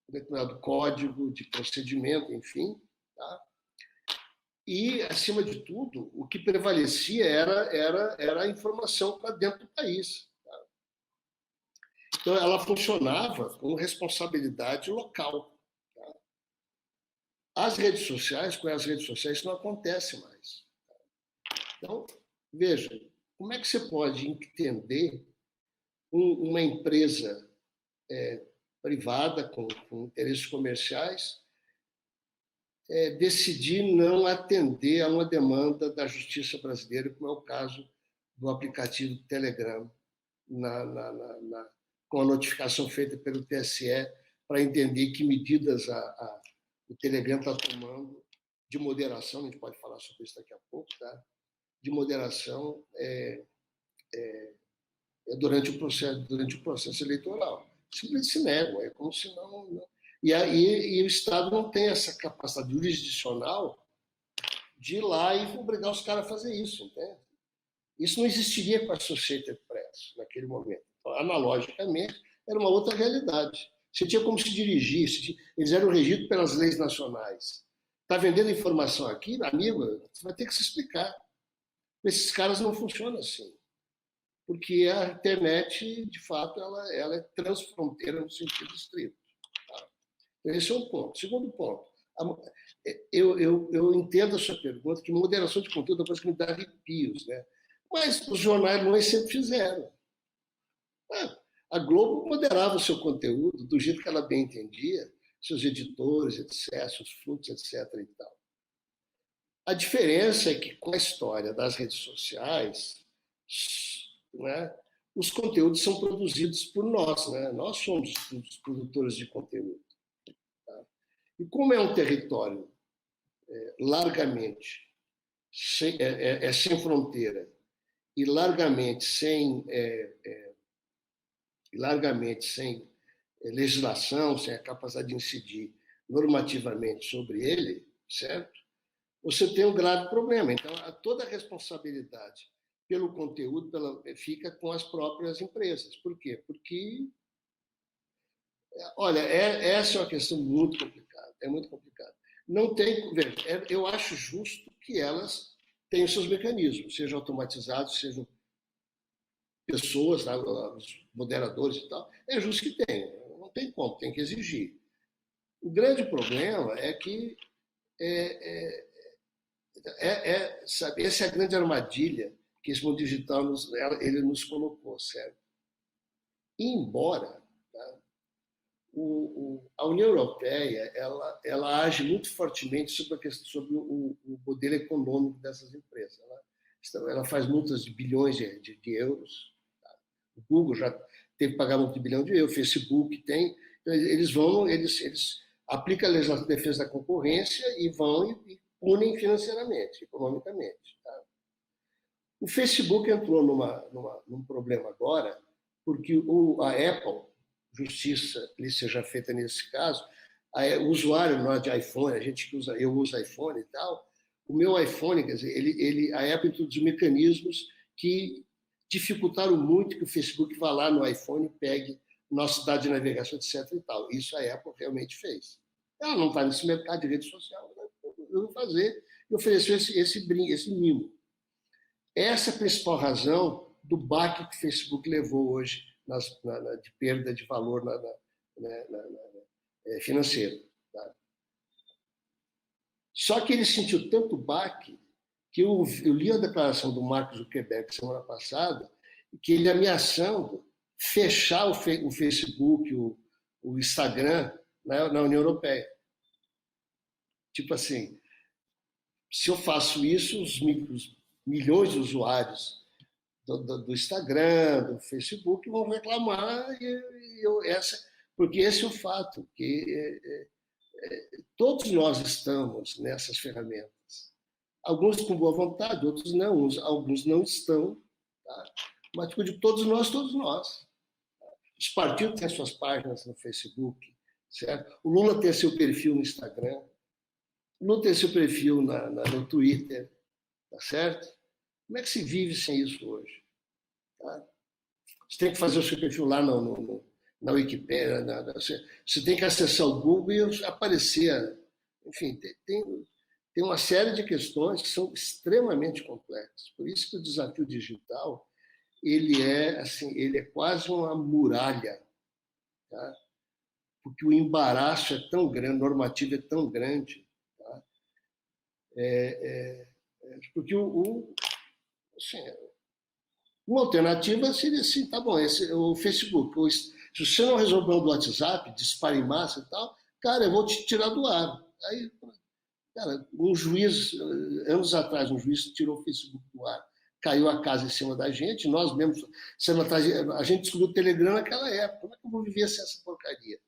determinado código de procedimento, enfim, tá? E, acima de tudo, o que prevalecia era a informação para dentro do país. Tá? Então, ela funcionava com responsabilidade local. Tá? Com as redes sociais, isso não acontece mais. Então, veja, como é que você pode entender uma empresa privada com interesses comerciais decidir não atender a uma demanda da justiça brasileira, como é o caso do aplicativo Telegram, com a notificação feita pelo TSE para entender que medidas o Telegram está tomando de moderação, a gente pode falar sobre isso daqui a pouco, tá? De moderação durante o processo eleitoral. Simplesmente se negam, é como se não. E o Estado não tem essa capacidade jurisdicional de ir lá e obrigar os caras a fazer isso, entende? Isso não existiria com a Associated Press naquele momento. Então, analogicamente, era uma outra realidade. Você tinha como se dirigir, eles eram regidos pelas leis nacionais. Está vendendo informação aqui, amigo, você vai ter que se explicar. Esses caras não funcionam assim. Porque a internet, de fato, ela é transfronteira no sentido estrito. Esse é um ponto. Segundo ponto, eu entendo a sua pergunta, que moderação de conteúdo é uma coisa que me dá arrepios, né? Mas os jornais sempre fizeram. A Globo moderava o seu conteúdo do jeito que ela bem entendia, seus editores, etc., seus fluxos, etc. e tal. A diferença é que, com a história das redes sociais, né, os conteúdos são produzidos por nós, né? Nós somos os produtores de conteúdo. E como é um território largamente sem fronteira e largamente sem legislação, sem a capacidade de incidir normativamente sobre ele, certo? Você tem um grave problema. Então, toda a responsabilidade pelo conteúdo fica com as próprias empresas. Por quê? Porque, olha, essa é uma questão muito complicada. É muito complicado. Não tem, veja, eu acho justo que elas tenham seus mecanismos, sejam automatizados, sejam pessoas, tá, os moderadores e tal. É justo que tenham. Não tem como, tem que exigir. O grande problema é que sabe, essa é a grande armadilha que esse mundo digital ele nos colocou, certo? E embora a União Europeia ela age muito fortemente sobre o modelo econômico dessas empresas. Ela faz multas de bilhões de euros. Tá? O Google já teve que pagar multa de bilhão de euros, o Facebook tem. Então, eles aplicam a legislação de defesa da concorrência e vão e punem financeiramente, economicamente. Tá? O Facebook entrou num problema agora, porque a Apple, justiça lhe seja feita nesse caso, o usuário nós de iPhone, eu uso iPhone e tal, o meu iPhone, quer dizer, a Apple introduziu mecanismos que dificultaram muito que o Facebook vá lá no iPhone e pegue nossa dado de navegação, etc. e tal. Isso a Apple realmente fez. Ela não está nesse mercado de rede social, eu vou fazer e ofereceu esse mimo. Essa é a principal razão do baque que o Facebook levou hoje de perda de valor financeiro. Tá? Só que ele sentiu tanto baque que eu li a declaração do Mark Zuckerberg semana passada, que ele ameaçando fechar o Facebook, o Instagram na União Europeia. Tipo assim, se eu faço isso, os milhões de usuários do Instagram, do Facebook vão reclamar, porque esse é o fato, que todos nós estamos nessas ferramentas. Alguns com boa vontade, outros não. Alguns não estão Tá? Uma atitude de todos nós. Os partidos têm suas páginas no Facebook, certo? O Lula tem seu perfil no Instagram, o Lula tem seu perfil no Twitter, tá certo? Como é que se vive sem isso hoje? Tá? Você tem que fazer o seu perfil lá na Wikipédia, você tem que acessar o Google e aparecer. Enfim, tem uma série de questões que são extremamente complexas. Por isso que o desafio digital ele é quase uma muralha, tá? Porque o embaraço é tão grande, a normativa é tão grande, tá? Porque assim, uma alternativa seria assim, tá bom, o Facebook, se você não resolver o do WhatsApp, dispara em massa e tal, cara, eu vou te tirar do ar. Aí, cara, um juiz, anos atrás, um juiz tirou o Facebook do ar, caiu a casa em cima da gente, nós mesmos, a gente descobriu o Telegram naquela época, como é que eu vou viver sem essa porcaria?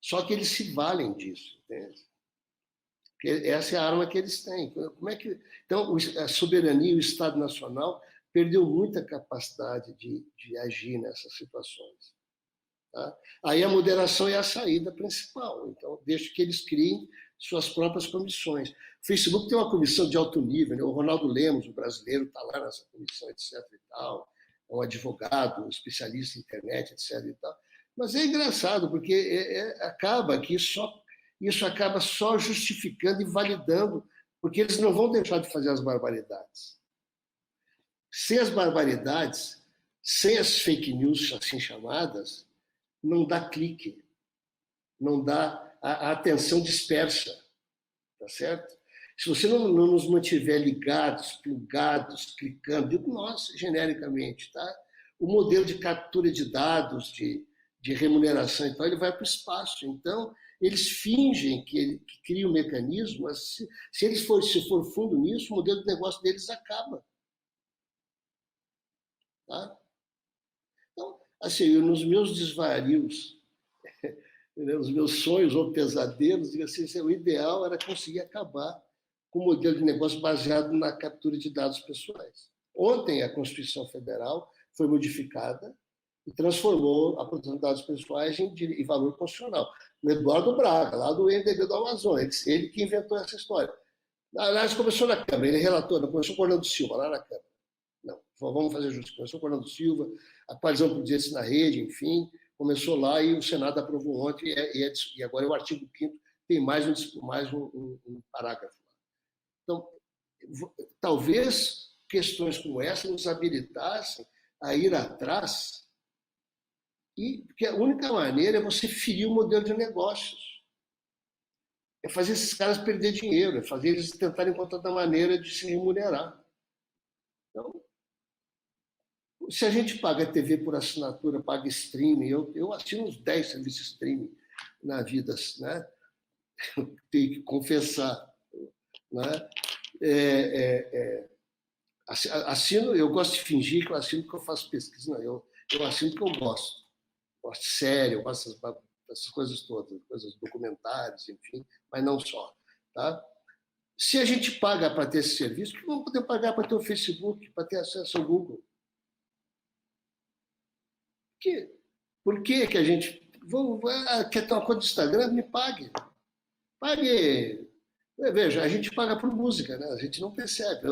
Só que eles se valem disso, entende? Porque essa é a arma que eles têm. Como é que... Então, a soberania, o Estado Nacional, perdeu muita capacidade de agir nessas situações. Tá? Aí a moderação é a saída principal. Então, deixa que eles criem suas próprias comissões. O Facebook tem uma comissão de alto nível, né? O Ronaldo Lemos, o brasileiro, está lá nessa comissão, etc. e tal. É um advogado, um especialista em internet, etc. e tal. Mas é engraçado, porque acaba que isso acaba só justificando e validando, porque eles não vão deixar de fazer as barbaridades. Sem as barbaridades, sem as fake news assim chamadas, não dá clique, não dá a atenção dispersa, tá certo? Se você não nos mantiver ligados, plugados, clicando, digo nós, genericamente, tá? O modelo de captura de dados, de remuneração e tal, ele vai para o espaço. Então, eles fingem que criam um mecanismo, mas se for fundo nisso, o modelo de negócio deles acaba. Tá? Então, assim, nos meus desvarios, nos meus sonhos ou pesadelos, digo assim, o ideal era conseguir acabar com o modelo de negócio baseado na captura de dados pessoais. Ontem, a Constituição Federal foi modificada e transformou a proteção de dados pessoais em valor constitucional. O Eduardo Braga, lá do MDB do Amazonas, ele que inventou essa história. Aliás, começou na Câmara, ele relatou, não começou com o Orlando Silva, lá na Câmara. Não, vamos fazer justiça. Começou com o Orlando Silva, a coalizão por direitos na rede, enfim, começou lá e o Senado aprovou ontem, e agora é o artigo 5º, tem mais um parágrafo. Então, talvez questões como essa nos habilitassem a ir atrás, porque a única maneira é você ferir o modelo de negócios. É fazer esses caras perder dinheiro, é fazer eles tentarem encontrar uma maneira de se remunerar. Então, se a gente paga TV por assinatura, paga streaming, eu assino uns 10 serviços de streaming na vida, né? Tenho que confessar. Né? Assino, eu gosto de fingir que eu assino porque eu faço pesquisa. Não, eu assino porque eu gosto. Gosto de série, eu gosto dessas coisas todas, coisas documentários, enfim, mas não só. Tá? Se a gente paga para ter esse serviço, por que vamos poder pagar para ter o Facebook, para ter acesso ao Google? Por que a gente... quer ter uma conta do Instagram? Me pague. Pague. Veja, a gente paga por música, né? A gente não percebe.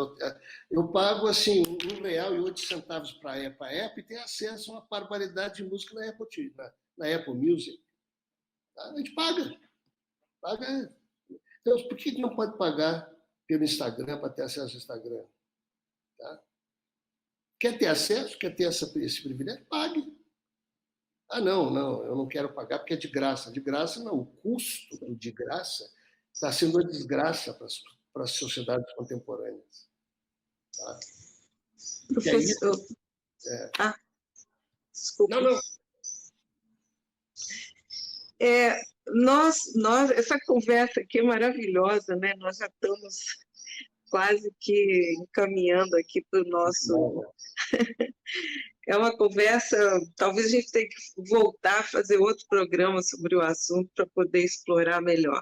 Eu pago assim, R$1,08 para a Apple e tenho acesso a uma barbaridade de música na Apple Music. A gente paga. Então, por que não pode pagar pelo Instagram para ter acesso ao Instagram? Tá? Quer ter acesso? Quer ter esse privilégio? Pague. Não, eu não quero pagar porque é de graça. De graça, não. O custo do de graça está sendo uma desgraça para as sociedades contemporâneas. Tá? Professor... desculpa. Não. Essa conversa aqui é maravilhosa, né? Nós já estamos quase que encaminhando aqui para o nosso... é uma conversa, talvez a gente tenha que voltar a fazer outro programa sobre o assunto para poder explorar melhor.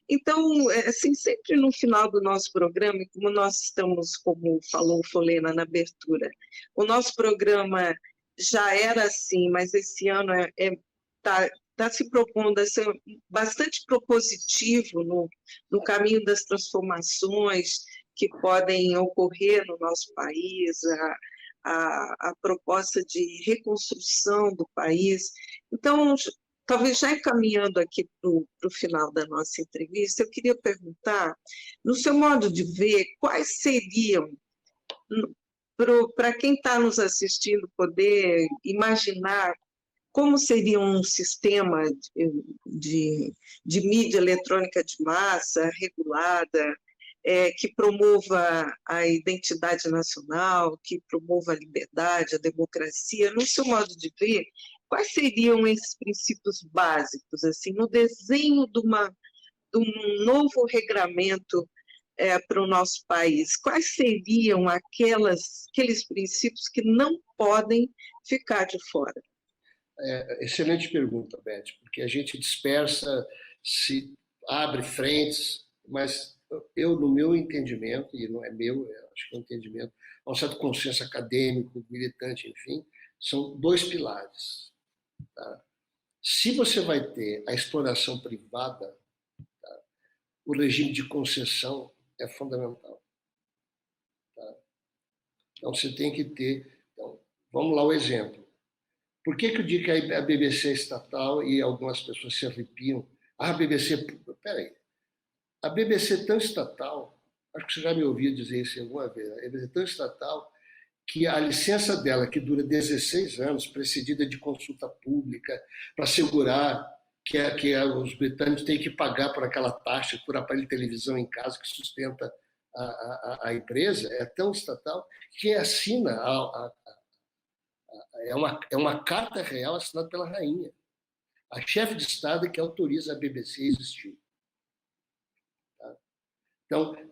Então, assim, sempre no final do nosso programa, e como nós estamos, como falou o Folena na abertura, o nosso programa já era assim, mas esse ano está se propondo a ser bastante propositivo no caminho das transformações que podem ocorrer no nosso país, a proposta de reconstrução do país. Então, talvez já encaminhando aqui para o final da nossa entrevista, eu queria perguntar, no seu modo de ver, quais seriam, para quem está nos assistindo poder imaginar como seria um sistema de mídia eletrônica de massa regulada, que promova a identidade nacional, que promova a liberdade, a democracia. No seu modo de ver, quais seriam esses princípios básicos, assim, no desenho de um novo regramento para o nosso país? Quais seriam aqueles princípios que não podem ficar de fora? Excelente pergunta, Beth, porque a gente dispersa, se abre frentes, mas eu, no meu entendimento, e não é meu, acho que é um entendimento, há um certo consenso acadêmico, militante, enfim, são dois pilares. Tá? Se você vai ter a exploração privada, tá? O regime de concessão é fundamental. Tá? Então, você tem que ter... Então, vamos lá o exemplo. Por que eu digo que a BBC é estatal e algumas pessoas se arrepiam? A BBC... Peraí. A BBC é tão estatal, acho que você já me ouviu dizer isso alguma vez, a BBC é tão estatal que a licença dela, que dura 16 anos, precedida de consulta pública, para assegurar que os britânicos têm que pagar por aquela taxa por aparelho de televisão em casa que sustenta a empresa, é tão estatal que assina é uma carta real assinada pela rainha. A chefe de Estado é que autoriza a BBC a existir. Tá? Então,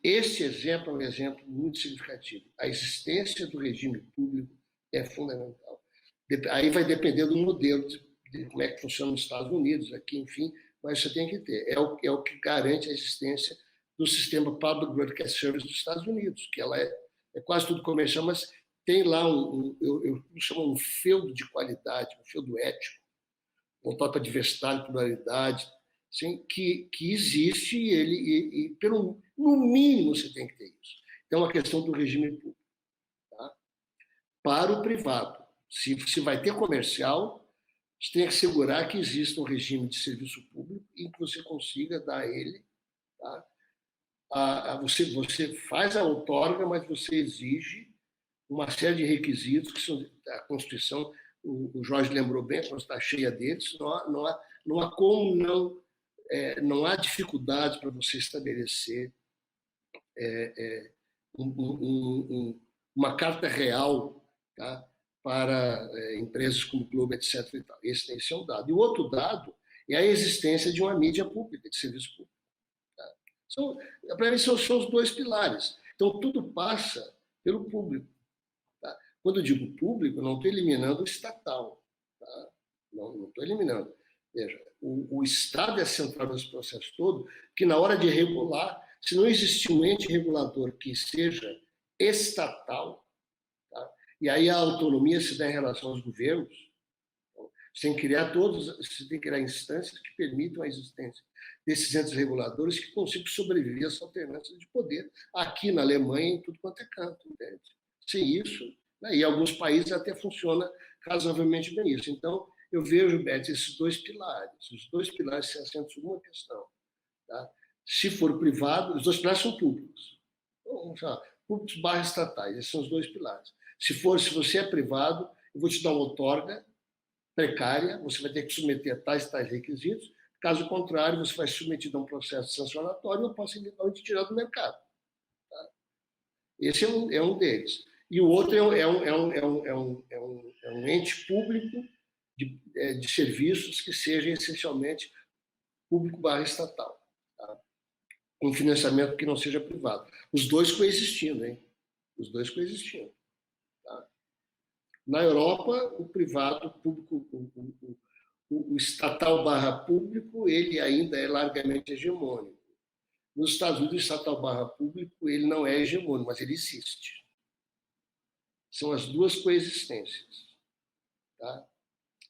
esse exemplo é um exemplo muito significativo. A existência do regime público é fundamental. Aí vai depender do modelo de como é que funciona nos Estados Unidos, aqui, enfim, mas você tem que ter. É o que garante a existência do sistema Public Broadcast Service dos Estados Unidos, que ela é quase tudo comercial, mas tem lá eu chamo um feudo de qualidade, um feudo ético, voltado para diversidade, pluralidade, assim, que existe e no mínimo você tem que ter isso. Então, a questão do regime público. Tá? Para o privado, se vai ter comercial, você tem que assegurar que exista um regime de serviço público e que você consiga dar a ele. Tá? Você faz a outorga, mas você exige uma série de requisitos que são a Constituição, o Jorge lembrou bem, a Constituição está cheia deles, não há como não há dificuldade para você estabelecer uma carta real, tá, para empresas como o Globo, etc. E tal. Esse é um dado. E o outro dado é a existência de uma mídia pública, de serviço público. Tá? Para mim, são os dois pilares. Então, tudo passa pelo público. Tá? Quando eu digo público, não estou eliminando o estatal. Tá? Não estou eliminando. Veja, o Estado é central nesse processo todo, que na hora de regular, se não existir um ente regulador que seja estatal, tá? E aí a autonomia se dá em relação aos governos, então, você tem que criar instâncias que permitam a existência desses entes reguladores que consigam sobreviver às alternâncias de poder, aqui na Alemanha, em tudo quanto é canto, entende? Sem isso, né, e em alguns países até funciona razoavelmente bem isso. Então, eu vejo, Beth, esses dois pilares. Os dois pilares se assentam sobre uma questão. Tá? Se for privado, os dois pilares são públicos. Então, vamos falar, públicos / estatais, esses são os dois pilares. Se você é privado, eu vou te dar uma outorga precária, você vai ter que submeter a tais requisitos. Caso contrário, você vai ser submetido a um processo sancionatório e eu posso te tirar do mercado. Tá? Esse é um deles. E o outro é um ente público de serviços que seja essencialmente público / estatal, tá? Com financiamento que não seja privado. Os dois coexistindo, hein? Os dois coexistindo. Tá? Na Europa, o privado, o público, o estatal barra público, ele ainda é largamente hegemônico. Nos Estados Unidos, o estatal barra público, ele não é hegemônico, mas ele existe. São as duas coexistências. Tá?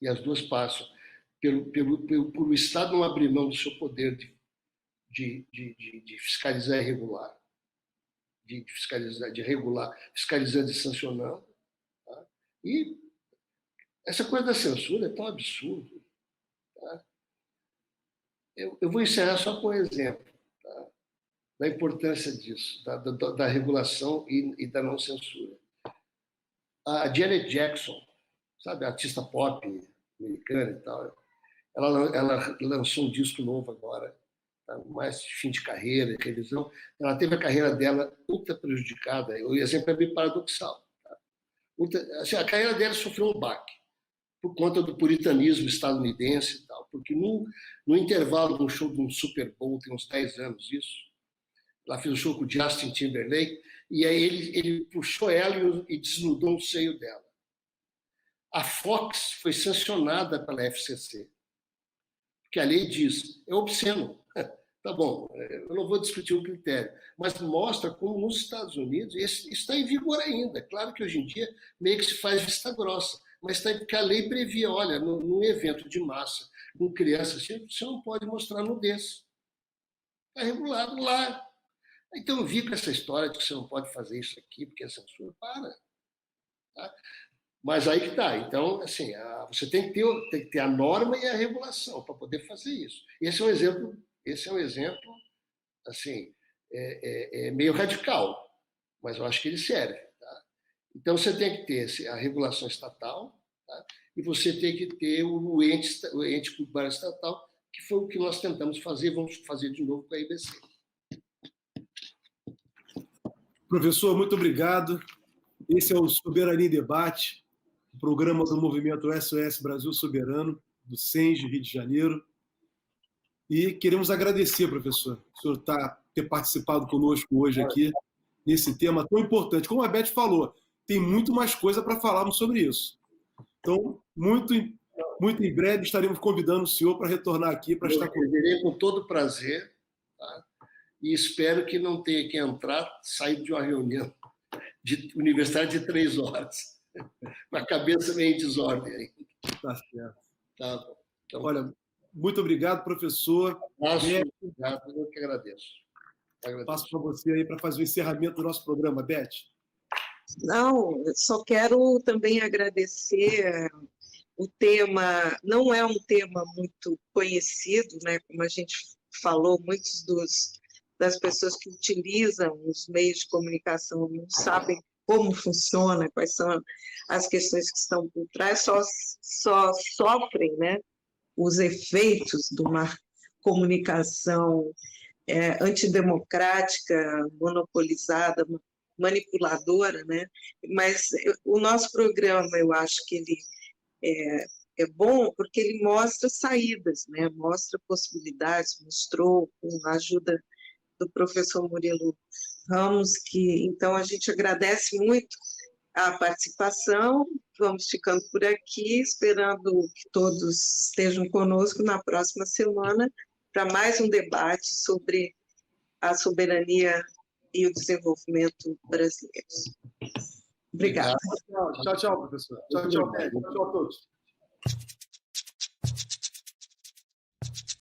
E as duas passam por o Estado não abrir mão do seu poder de fiscalizar e regular, de fiscalizar, de regular, fiscalizando e sancionando. Tá? E essa coisa da censura é tão absurda. Tá? Eu vou encerrar só com um exemplo, tá? Da importância disso, da regulação e da não censura. A Janet Jackson, sabe, a artista pop americana e tal, ela lançou um disco novo agora, tá? Mais de fim de carreira, revisão. Ela teve a carreira dela ultra prejudicada. O exemplo é bem paradoxal. Tá? Assim, a carreira dela sofreu um baque por conta do puritanismo estadunidense e tal, porque no intervalo de um show de um Super Bowl, tem uns 10 anos isso, ela fez um show com o Justin Timberlake, e aí ele puxou ela e desnudou o seio dela. A Fox foi sancionada pela FCC, porque a lei diz, é obsceno. Tá bom, eu não vou discutir o critério, mas mostra como nos Estados Unidos isso está em vigor ainda. Claro que hoje em dia meio que se faz vista grossa, mas está porque a lei previa, olha, num evento de massa, com crianças, você não pode mostrar nudez. Está regulado lá. Então eu vi com essa história de que você não pode fazer isso aqui, porque é censura, para. Tá? Mas aí que está. Então, assim, você tem que ter a norma e a regulação para poder fazer isso. Esse é um exemplo assim, meio radical, mas eu acho que ele serve. Tá? Então, você tem que ter a regulação estatal, tá? E você tem que ter o ente público estatal, que foi o que nós tentamos fazer, vamos fazer de novo com a IBC. Professor, muito obrigado. Esse é o Soberania em Debate, programa do movimento SOS Brasil Soberano, do SENGE, Rio de Janeiro. E queremos agradecer, professor, o senhor ter participado conosco hoje aqui, nesse tema tão importante. Como a Beth falou, tem muito mais coisa para falarmos sobre isso. Então, muito em breve estaremos convidando o senhor para retornar aqui para estar conosco. Eu virei com todo prazer, tá? E espero que não tenha que entrar, sair de uma reunião de universidade de 3 horas, com a cabeça meio em desordem aí. Tá certo. Tá bom. Então, olha, muito obrigado, professor. Obrigado, eu que agradeço. Passo para você aí para fazer o encerramento do nosso programa, Beth. Não, só quero também agradecer. O tema não é um tema muito conhecido, né? Como a gente falou, muitos das pessoas que utilizam os meios de comunicação não sabem como funciona, quais são as questões que estão por trás, só sofrem, né, os efeitos de uma comunicação antidemocrática, monopolizada, manipuladora, né? Mas o nosso programa, eu acho que ele é bom porque ele mostra saídas, né? Mostra possibilidades, mostrou com a ajuda do professor Murilo Ramos, que então a gente agradece muito a participação, vamos ficando por aqui, esperando que todos estejam conosco na próxima semana para mais um debate sobre a soberania e o desenvolvimento brasileiros. Obrigada. Tchau, professor. Tchau a todos.